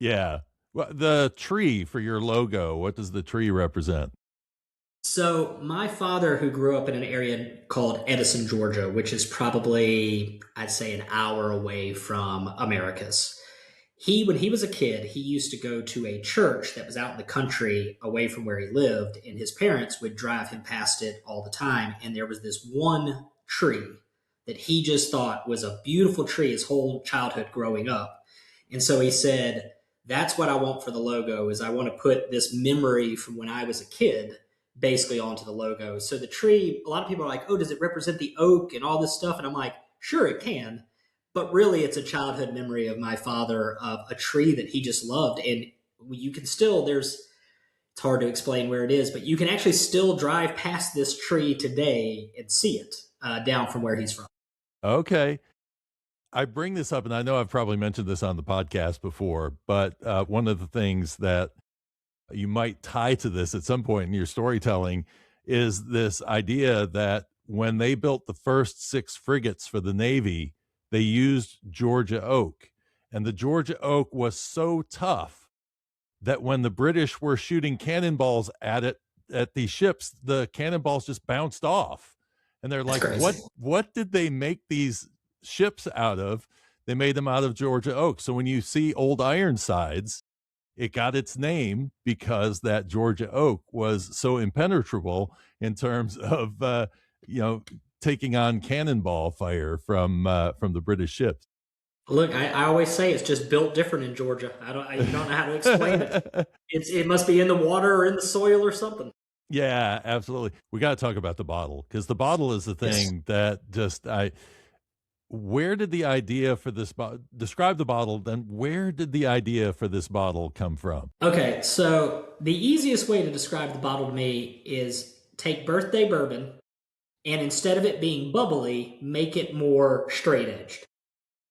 Yeah. Well, the tree for your logo, what does the tree represent? So, my father, who grew up in an area called Edison, Georgia, which is probably, I'd say, an hour away from Americus, when he was a kid, he used to go to a church that was out in the country away from where he lived, and his parents would drive him past it all the time. And there was this one tree that he just thought was a beautiful tree his whole childhood growing up. And so he said, that's what I want for the logo is I want to put this memory from when I was a kid basically onto the logo. So the tree, a lot of people are like, oh, does it represent the oak and all this stuff? And I'm like, sure, it can. But really, it's a childhood memory of my father of a tree that he just loved. And you can still, it's hard to explain where it is, but you can actually still drive past this tree today and see it down from where he's from. Okay. I bring this up, and I know I've probably mentioned this on the podcast before, but one of the things that you might tie to this at some point in your storytelling is this idea that when they built the first six frigates for the Navy, they used Georgia oak. And the Georgia oak was so tough that when the British were shooting cannonballs at it, at these ships, the cannonballs just bounced off. And they're That's like, crazy. what did they make these ships out of? They made them out of Georgia oak. So when you see old Ironsides, it got its name because that Georgia oak was so impenetrable in terms of you know, taking on cannonball fire from the British ships. Look, I always say it's just built different in Georgia. You don't know how to explain it. It must be in the water or in the soil or something. Yeah, absolutely. We got to talk about the bottle because the bottle is the Yes. thing that just I. Where did the idea for this describe the bottle? Then where did the idea for this bottle come from? Okay, so the easiest way to describe the bottle to me is take birthday bourbon and instead of it being bubbly, make it more straight edged.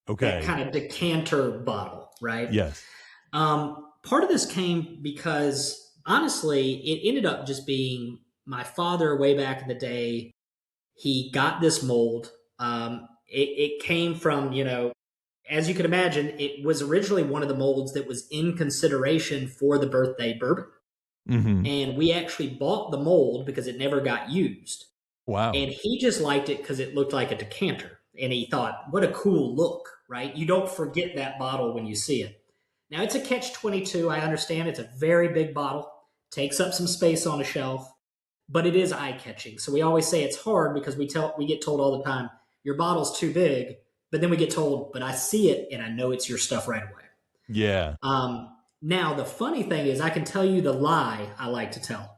That Okay. kind of decanter bottle, right? Yes. Part of this came because honestly, it ended up just being my father way back in the day. He got this mold. It came from, as you can imagine, it was originally one of the molds that was in consideration for the birthday bourbon. Hmm. And we actually bought the mold because it never got used. Wow. And he just liked it because it looked like a decanter. And he thought, what a cool look, right? You don't forget that bottle when you see it. Now, it's a catch 22. I understand it's a very big bottle, takes up some space on a shelf, but it is eye catching. So we always say it's hard because we get told all the time, your bottle's too big. But then we get told, but I see it and I know it's your stuff right away. Yeah. Now, the funny thing is, I can tell you the lie I like to tell.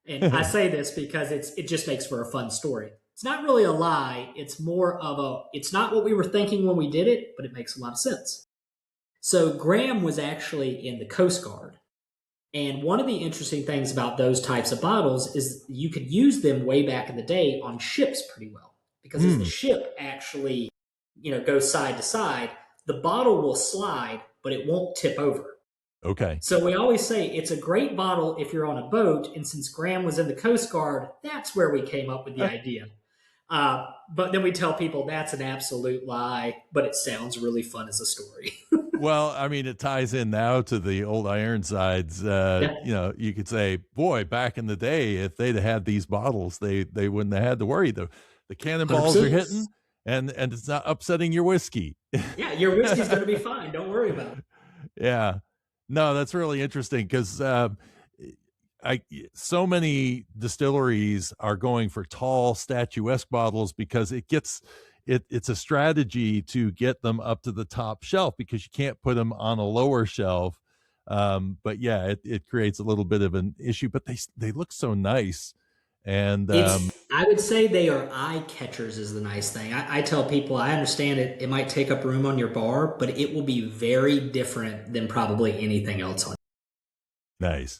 And I say this because it just makes for a fun story. It's not really a lie. It's more of it's not what we were thinking when we did it, but it makes a lot of sense. So Graham was actually in the Coast Guard. And one of the interesting things about those types of bottles is you could use them way back in the day on ships pretty well. Because as the Mm. ship actually, goes side to side, the bottle will slide, but it won't tip over. Okay. So we always say it's a great bottle if you're on a boat. And since Graham was in the Coast Guard, that's where we came up with the idea. But then we tell people that's an absolute lie, but it sounds really fun as a story. Well, I mean, it ties in now to the old Ironsides. Yeah, You know, you could say, boy, back in the day, if they'd had these bottles, they wouldn't have had to worry. The cannonballs are 100%. hitting, and it's not upsetting your whiskey. Yeah, your whiskey's going to be fine. Don't worry about it. Yeah. No, that's really interesting because I so many distilleries are going for tall, statuesque bottles because it's a strategy to get them up to the top shelf because you can't put them on a lower shelf. But yeah, it creates a little bit of an issue, but they look so nice. And I would say they are eye catchers, is the nice thing. I tell people, I understand it might take up room on your bar, but it will be very different than probably anything else on. nice.